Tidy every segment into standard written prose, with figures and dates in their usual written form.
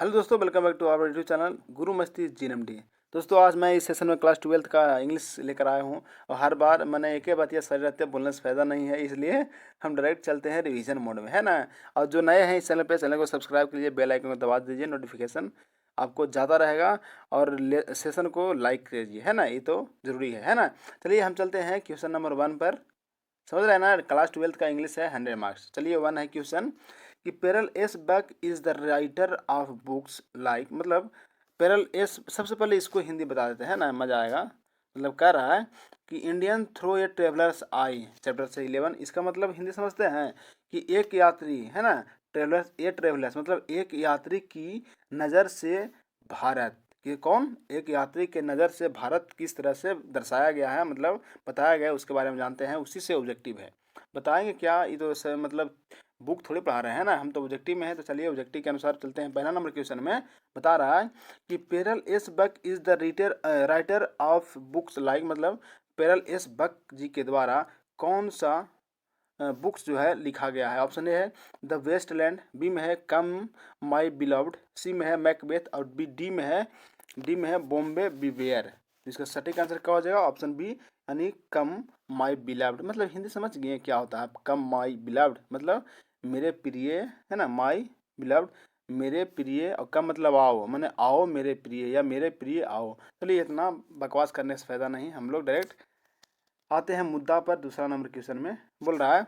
Hello दोस्तों, welcome back to our YouTube channel Guru Masti जीएनएमडी। दोस्तों, आज मैं इस सेशन में क्लास 12th का इंग्लिश लेकर आया हूं और हर बार मैंने एक ही बात, यह सारी रहते बोलने से फ़ायदा नहीं है, इसलिए हम डायरेक्ट चलते हैं रिवीजन मोड में, है ना। और जो नए हैं इस चैनल पे, चैनल को सब्सक्राइब कीजिए, बेल आइकन को दबा दीजिए, नोटिफिकेशन आपको ज़्यादा रहेगा और सेशन को लाइक कीजिए, है ना, ये तो ज़रूरी है ना। चलिए हम चलते हैं क्वेश्चन नंबर 1 पर। समझ रहे हैं ना, क्लास 12th का इंग्लिश है 100 मार्क्स। चलिए 1 है क्वेश्चन कि Pearl S Buck is the writer of books like, मतलब पेरल एस, सबसे पहले इसको हिंदी बता देते हैं ना, मजा आएगा। मतलब कह रहा है कि Indian through a traveller's I, chapter से 11। इसका मतलब हिंदी समझते हैं कि एक यात्री, है ना, ट्रेवलर्स ए ट्रेवलर्स मतलब एक यात्री की नज़र से भारत, कि कौन, एक यात्री के नज़र से भारत किस तरह से दर्शाया गया है, मतलब बताया गया है, उसके बारे में जानते हैं। उसी से ऑब्जेक्टिव है, बताएंगे क्या, ये तो मतलब बुक थोड़ी पढ़ा रहे हैं ना, हम तो ऑब्जेक्टिव में है। तो चलिए ऑब्जेक्टिव के अनुसार चलते हैं। पहला नंबर क्वेश्चन में बता रहा है कि Pearl S Buck is the writer of books like, मतलब पेरल एस बक जी के द्वारा कौन सा बुक्स जो है लिखा गया है। ऑप्शन ए है द वेस्ट लैंड, बी में है कम माई बिलव्ड, सी में है मैकबेथ और डी में है बॉम्बे बिवेयर। इसका सटीक आंसर क्या हो जाएगा, ऑप्शन बी यानी कम माई बिलव्ड। मतलब हिंदी समझ गए क्या होता है, कम माई बिलव्ड मतलब मेरे प्रिय, है ना, माई बिलव्ड मेरे प्रिय, और कम मतलब आओ, मैंने आओ मेरे प्रिय या मेरे प्रिय आओ। चलिए इतना बकवास करने से फायदा नहीं, हम लोग डायरेक्ट आते हैं मुद्दा पर। दूसरा नंबर क्वेश्चन में बोल रहा है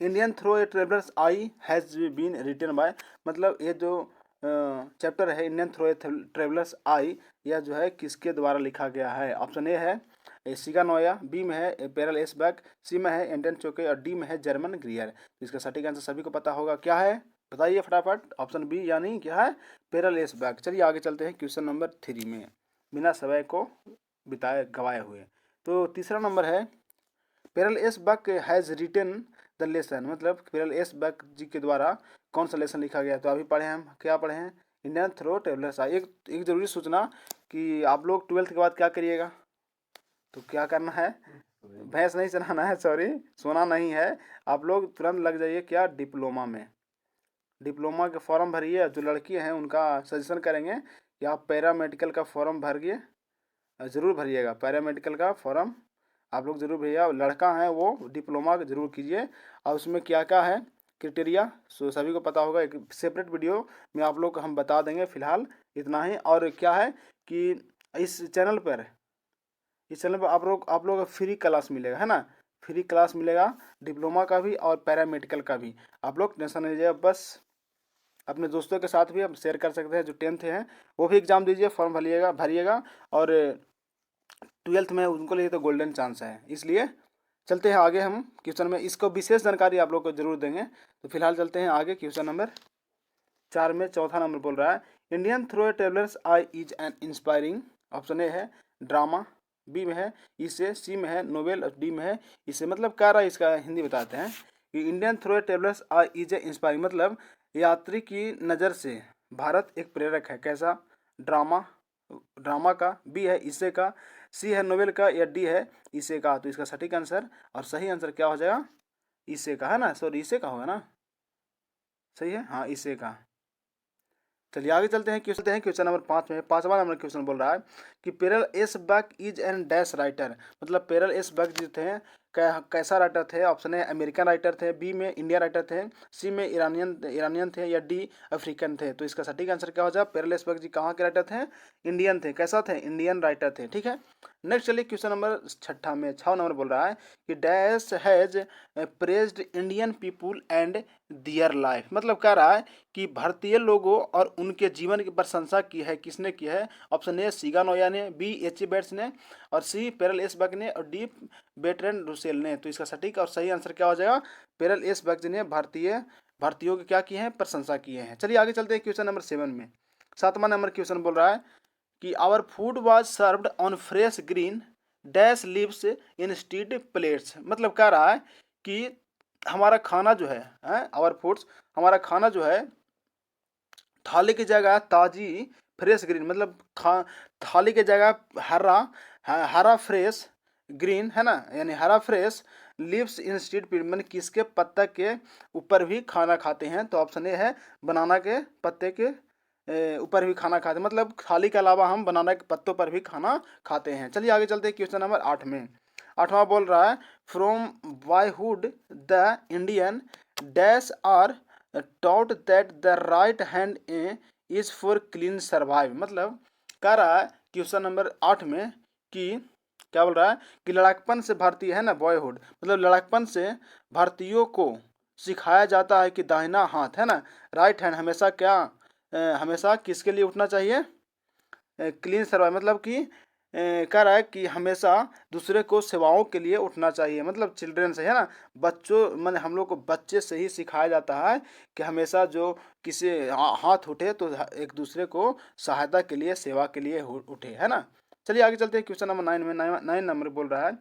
Indian through a traveller's eye has been written by, मतलब ये जो चैप्टर है Indian through a traveller's eye, यह जो है किसके द्वारा लिखा गया है। ऑप्शन ए है सिगा नोया, बी में है पेरल एस बैक, सी में है एंटन चोके और डी में है जर्मन ग्रियर। इसका सटीक आंसर सभी को पता होगा, क्या है बताइए फटाफट। ऑप्शन बी यानी क्या है, पेरल एस बैक। चलिए आगे चलते हैं क्वेश्चन नंबर 3 में, बिना समय को बिताए गवाए हुए। तो तीसरा नंबर है Pearl S Buck has written the lesson, मतलब पेरल एस बक जी के द्वारा कौन सा लेसन लिखा गया। तो अभी पढ़े हम, क्या पढ़े हैं, इंडियन थ्रो ट्रेवलर्स आई। एक जरूरी सूचना कि आप लोग 12th के बाद क्या करिएगा, तो क्या करना है, भैंस नहीं चलाना है, सॉरी, सोना नहीं है। आप लोग तुरंत लग जाइए क्या, डिप्लोमा में। डिप्लोमा के फॉर्म भरिए, जो लड़की हैं उनका सजेशन करेंगे कि आप पैरामेडिकल का फॉर्म भरिए, ज़रूर भरिएगा पैरामेडिकल का फॉर्म, आप लोग जरूर भैया। लड़का है वो डिप्लोमा जरूर कीजिए। और उसमें क्या क्या है क्राइटेरिया, सो सभी को पता होगा, एक सेपरेट वीडियो में आप लोग को हम बता देंगे। फिलहाल इतना ही। और क्या है कि इस चैनल पर आप लोग फ्री क्लास मिलेगा, है ना, फ्री क्लास मिलेगा डिप्लोमा का भी और पैरामेडिकल का भी। आप लोग टेंशन नहीं लीजिए, बस अपने दोस्तों के साथ भी आप शेयर कर सकते हैं, जो 10th हैं वो भी एग्ज़ाम दीजिए, फॉर्म भरिएगा। और 12th में उनको लिए तो गोल्डन चांस है। इसलिए चलते हैं आगे हम क्वेश्चन में, इसको विशेष जानकारी आप लोग को जरूर देंगे। तो फिलहाल चलते हैं आगे क्वेश्चन नंबर 4 में। चौथा नंबर बोल रहा है Indian through traveller's eye is an inspiring. Option A है ड्रामा, बी में है इसे, सी में है नोवेल और डी में है इसे। मतलब क्या रहा है, इसका हिंदी बताते हैं कि Indian through traveller's eye is a inspiring, मतलब यात्री की नज़र से भारत एक प्रेरक है। कैसा, ड्रामा, ड्रामा का, बी है इसे का, सी है नोवेल का या डी है इसे का। तो इसका सटीक आंसर और सही आंसर क्या हो जाएगा, इसे का, है ना, सॉरी इसे का होगा ना, सही है, हाँ इसे का। चलिए आगे चलते हैं क्वेश्चन नंबर 5 में। पांचवा नंबर क्वेश्चन बोल रहा है कि Pearl S Buck is an dash writer, मतलब पेरल एस बक जो थे कैसा राइटर थे। ऑप्शन ए अमेरिकन राइटर थे, बी में इंडियन राइटर थे, सी में ईरानियन थे या डी अफ्रीकन थे। तो इसका सटीक आंसर क्या हो जाए, पेरल एस बक जी कहाँ के राइटर थे, इंडियन थे। कैसा थे, इंडियन राइटर थे, ठीक है। नेक्स्ट चलिए क्वेश्चन नंबर 6 में, 6 नंबर बोल रहा है कि dash has praised Indian people and their life, मतलब कह रहा है कि भारतीय लोगों और उनके जीवन की प्रशंसा की है, किसने की है। ऑप्शन ए सिगा नोया ने, बी एच बेट्स ने और सी पेरल एस बक ने और डी बेटरेन रुसेल ने। तो इसका सटीक और सही आंसर क्या हो जाएगा, पेरल एस बक ने भारतीयों की क्या की है, प्रशंसा किए हैं। चलिए आगे चलते हैं क्वेश्चन नंबर 7 में। 7वां नंबर क्वेश्चन बोल रहा है कि our food was served on fresh green dash leaves instead plates, मतलब कह रहा है कि हमारा खाना जो है आवर फूड्स, हमारा खाना जो है थाली की जगह ताजी फ्रेश ग्रीन, मतलब थाली की जगह हरा फ्रेश ग्रीन, है ना, यानी हरा फ्रेश लिव्स इंस्टीड मतलब किसके पत्ते के ऊपर भी खाना खाते हैं। तो ऑप्शन ए है बनाना के पत्ते के ऊपर भी खाना खाते हैं, मतलब थाली के अलावा हम बनाना के पत्तों पर भी खाना खाते हैं। चलिए आगे चलते हैं क्वेश्चन नंबर 8 में। 8वां बोल रहा है from boyhood the Indian dash are taught that the right hand is for clean survive. मतलब कह रहा है क्वेश्चन नंबर 8 में कि क्या बोल रहा है कि लड़कपन से भारतीय है ना, बॉयहुड मतलब लड़कपन से भारतीयों को सिखाया जाता है कि दाहिना हाथ है ना, राइट हैंड हमेशा क्या हमेशा किसके लिए उठना चाहिए, क्लीन सर्वाइव, मतलब कि कह रहा है कि हमेशा दूसरे को सेवाओं के लिए उठना चाहिए, मतलब चिल्ड्रन से है ना, बच्चों मैंने हम लोग को बच्चे से ही सिखाया जाता है कि हमेशा जो किसी हाथ उठे तो एक दूसरे को सहायता के लिए सेवा के लिए उठे, है ना। चलिए आगे चलते हैं क्वेश्चन नंबर 9 में। 9 नंबर बोल रहा है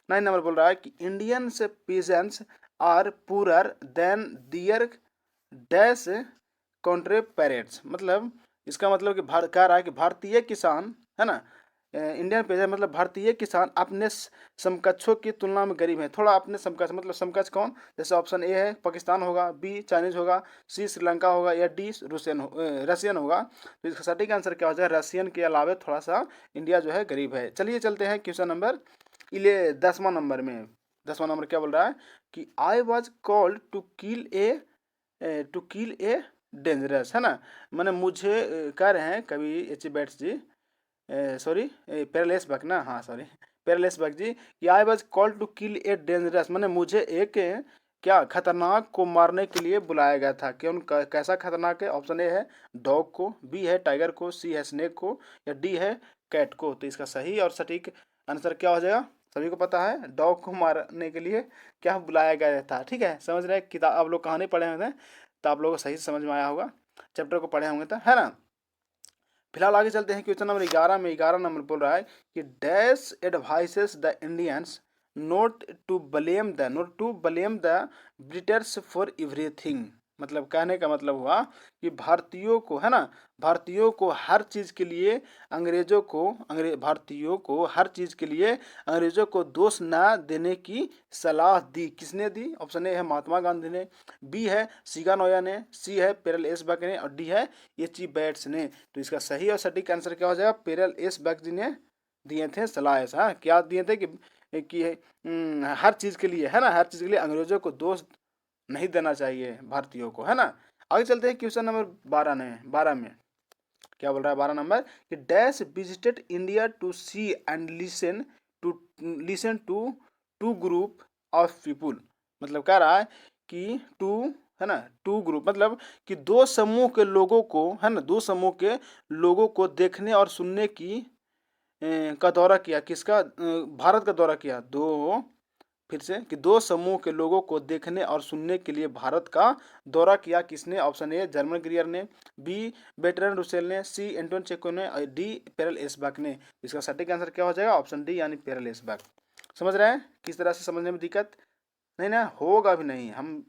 9 नंबर बोल रहा है कि इंडियन से peasants are poor than their dash counterparts. मतलब इसका मतलब कि कह रहा है कि भारतीय किसान है ना, इंडियन पेजेंट मतलब भारतीय किसान अपने समकक्षों की तुलना में गरीब है। थोड़ा अपने समकक्ष मतलब समकक्ष कौन, जैसे ऑप्शन ए है पाकिस्तान होगा, बी चाइनीज होगा, सी श्रीलंका होगा या डी रशियन होगा। तो इसका सटीक आंसर क्या हो जाएगा, रशियन के अलावे थोड़ा सा इंडिया जो है गरीब है। चलिए चलते हैं क्वेश्चन नंबर 10वां नंबर में। 10वां नंबर क्या बोल रहा है कि I was called to kill a dangerous, है ना, मैंने मुझे कह रहे हैं कवि एच बैट्स जी, सॉरी पेरलेस बक ना, हाँ सॉरी पेरलेस बक जी, कि I was called to kill a dangerous, मैंने मुझे एक क्या खतरनाक को मारने के लिए बुलाया गया था। कौन कैसा खतरनाक है, ऑप्शन ए है डॉग को, बी है टाइगर को, सी है स्नेक को या डी है कैट को। तो इसका सही और सटीक आंसर क्या हो जाएगा, सभी को पता है डॉग को मारने के लिए क्या बुलाया गया था। ठीक है, समझ रहे हैं, किताब आप लोग कहानी पढ़े हुए थे तो आप लोगों को सही से समझ में आया होगा, चैप्टर को पढ़े होंगे तो, है ना। फिलहाल आगे चलते हैं क्वेश्चन नंबर 11 में। 11 नंबर बोल रहा है कि dash advises the Indians not to blame the British for everything. मतलब कहने का मतलब हुआ कि भारतीयों को है ना, भारतीयों को हर चीज़ के लिए भारतीयों को हर चीज़ के लिए अंग्रेजों को दोष न देने की सलाह दी। किसने दी, ऑप्शन ए है महात्मा गांधी ने, बी है सिगानोया ने, सी है पेरल एस बक ने और डी है एच ई बैट्स ने। तो इसका सही और सटीक आंसर क्या हो जाएगा, पेरल एस बक जी ने दिए थे सलाह। ऐसा क्या दिए थे कि हर चीज़ के लिए है ना, हर चीज़ के लिए अंग्रेजों को दोष नहीं देना चाहिए भारतीयों को, है ना। आगे चलते हैं क्वेश्चन नंबर 12 में क्या बोल रहा है 12 नंबर कि dash visited India to see and listen to group of people. मतलब कह रहा है कि टू है ना, टू ग्रुप मतलब कि दो समूह के लोगों को है ना, दो समूह के लोगों को देखने और सुनने की का दौरा किया। किसका, भारत का दौरा किया। फिर से कि दो समूह के लोगों को देखने और सुनने के लिए भारत का दौरा किया। किसने, ऑप्शन ए जर्मन ग्रियर ने, बी बेटरन रुसेल ने, सी एंटोन चेको ने और डी पेरल एसबर्ग ने। इसका सटीक आंसर क्या हो जाएगा, ऑप्शन डी यानी पेरल एसबर्ग। समझ रहे हैं किस तरह से समझने में दिक्कत नहीं ना होगा भी नहीं, हम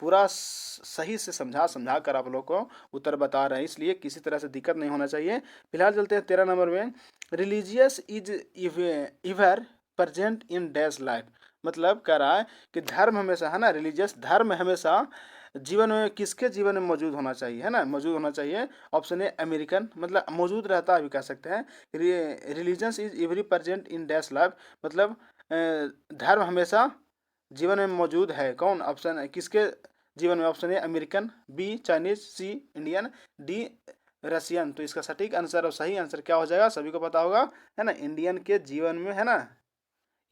पूरा सही से समझा कर आप लोग को उत्तर बता रहे हैं, इसलिए किसी तरह से दिक्कत नहीं होना चाहिए। फिलहाल चलते हैं 13 नंबर में। Religious is इवर present in dash life. मतलब कह रहा है कि धर्म हमेशा है ना, रिलीजियस धर्म हमेशा जीवन में किसके जीवन में मौजूद होना चाहिए, है ना, मौजूद होना चाहिए। ऑप्शन ए अमेरिकन, मतलब मौजूद रहता है भी कह सकते हैं। Religious is every present in dash life, मतलब धर्म हमेशा जीवन में मौजूद है। कौन, ऑप्शन किसके जीवन में, option A American, B Chinese, C Indian, D Russian. तो इसका सटीक आंसर और सही आंसर क्या हो जाएगा, सभी को पता होगा, है ना, इंडियन के जीवन में, है ना,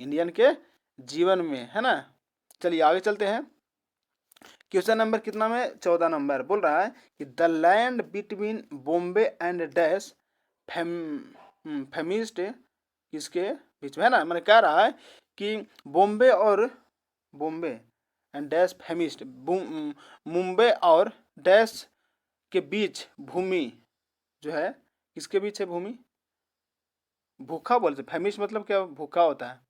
इंडियन के जीवन में, है ना। चलिए आगे चलते हैं क्वेश्चन नंबर कितना में, 14 नंबर बोल रहा है कि the land between Bombay and dash फेमिस्ट किसके बीच में, है ना, मैंने कह रहा है कि Bombay and dash feminist, Mumbai और डैश के बीच भूमि जो है, किसके बीच है भूमि, भूखा बोलते, फेमिस्ट मतलब क्या, भूखा होता है,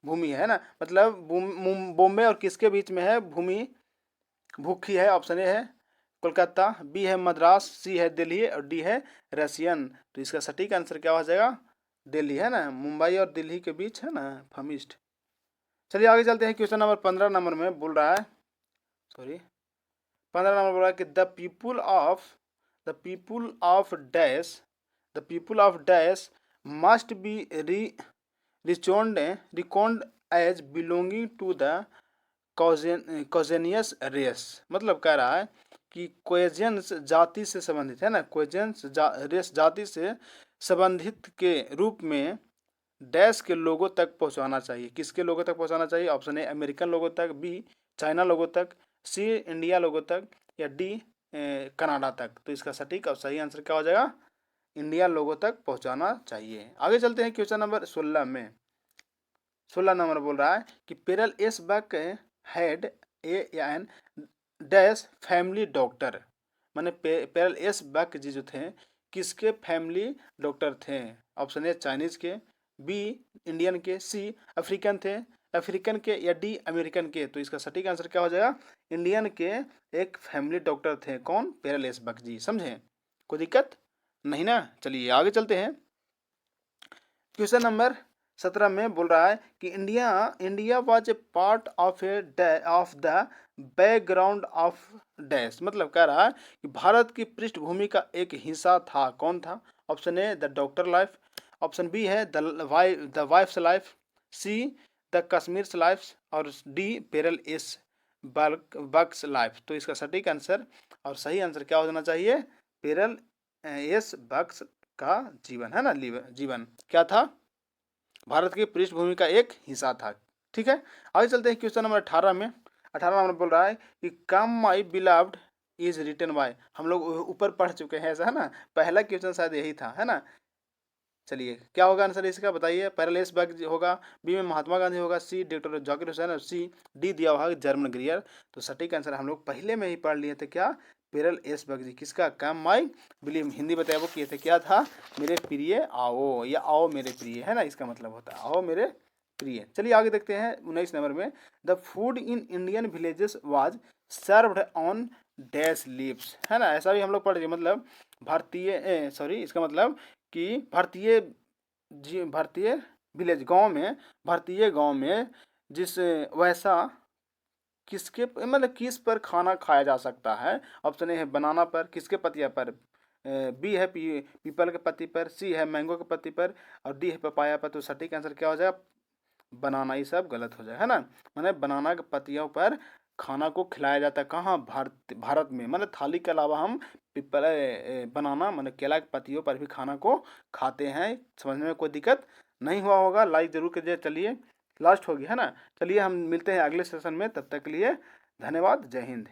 भूमि है ना, मतलब बॉम्बे और किसके बीच में है भूमि, भूखी है। ऑप्शन ए है कोलकाता, बी है मद्रास, सी है दिल्ली और डी है रशियन। तो इसका सटीक आंसर क्या हो जाएगा, दिल्ली, है ना, मुंबई और दिल्ली के बीच है ना फेमिस्ट। चलिए आगे चलते हैं क्वेश्चन नंबर 15 नंबर में बोल रहा है, सॉरी 15 नंबर बोल रहा है कि the people of the people of dash must be record as belonging to the कॉजेनियस रेस। मतलब कह रहा है कि क्वेजेंस जाति से संबंधित है ना, क्वेजेंस रेस जाति से संबंधित के रूप में डैश के लोगों तक पहुंचाना चाहिए। किसके लोगों तक पहुंचाना चाहिए? ऑप्शन ए अमेरिकन लोगों तक, बी चाइना लोगों तक, सी इंडिया लोगों तक, या डी कनाडा तक। तो इसका सटीक और सही आंसर क्या हो जाएगा? इंडिया लोगों तक पहुंचाना चाहिए। आगे चलते हैं क्वेश्चन नंबर 16 में। 16 नंबर बोल रहा है कि Pearl S Buck had a an dash family doctor. माने पेरल एस बक जी जो थे किसके फैमिली डॉक्टर थे? ऑप्शन ए चाइनीज के, बी इंडियन के, सी अफ्रीकन के, या डी अमेरिकन के। तो इसका सटीक आंसर क्या हो जाएगा? इंडियन के एक फैमिली डॉक्टर थे। कौन? पेरल एस बक जी। समझे? कोई दिक्कत नहीं ना? चलिए आगे चलते हैं। क्वेश्चन नंबर 17 में बोल रहा है कि India was a part of the background of dash. मतलब कह रहा है कि भारत की पृष्ठभूमि का एक हिस्सा था। कौन था? Option A the doctor life, option B है the wives life, C the Kashmir life, और D pearl S bucks life. तो इसका सटीक आंसर और सही आंसर क्या हो जाना चाहिए? पेरल एस बक्स का जीवन है ना, जीवन क्या था? भारत की पृष्ठभूमि का एक हिस्सा था। ठीक है, आगे चलते हैं क्वेश्चन नंबर 18 में। 18 नंबर बोल रहा है कि कम माई बिलव्ड इज रिटन बाय। हम लोग ऊपर पढ़ चुके हैं ऐसा है ना, पहला क्वेश्चन शायद यही था, है ना। चलिए क्या होगा आंसर इसका बताइए? पेरल एस बक होगा, बी में महात्मा गांधी होगा, सी डॉक्टर जाकिर हुसैन, और सी डी दिया हुआ जर्मन ग्रियर। तो सटीक आंसर हम लोग पहले में ही पढ़ लिए थे। क्या? पेरल एस बक जी। किसका? कम माई बिलीव। हिंदी बताया वो किए थे, क्या था? मेरे प्रिय आओ, या आओ मेरे प्रिय, है ना, इसका मतलब होता है आओ मेरे प्रिय। चलिए आगे देखते हैं 19 नंबर में। The food in Indian villages was served on dash leaves, है ना। ऐसा भी हम लोग पढ़ रहे, मतलब भारतीय इसका मतलब कि भारतीय विलेज भारतीय गांव में जिस वैसा किसके मतलब किस पर खाना खाया जा सकता है? ऑप्शन ए है बनाना पर, किसके पत्तियां पर? बी है पीपल के पत्ती पर, सी है मैंगो के पत्ती पर, और डी है पपाया पर। तो सटीक आंसर क्या हो जाएगा? बनाना। ही सब गलत हो जाए, है ना। मतलब बनाना के पत्तियों पर खाना को खिलाया जाता है। कहाँ? भारत में। मतलब थाली के अलावा हम पीपल बनाना मतलब केला के पत्तियों पर भी खाना को खाते हैं। समझने में कोई दिक्कत नहीं हुआ होगा? लाइक जरूर कीजिए। चलिए लास्ट होगी, है ना। चलिए हम मिलते हैं अगले सेशन में, तब तक के लिए धन्यवाद। जय हिंद।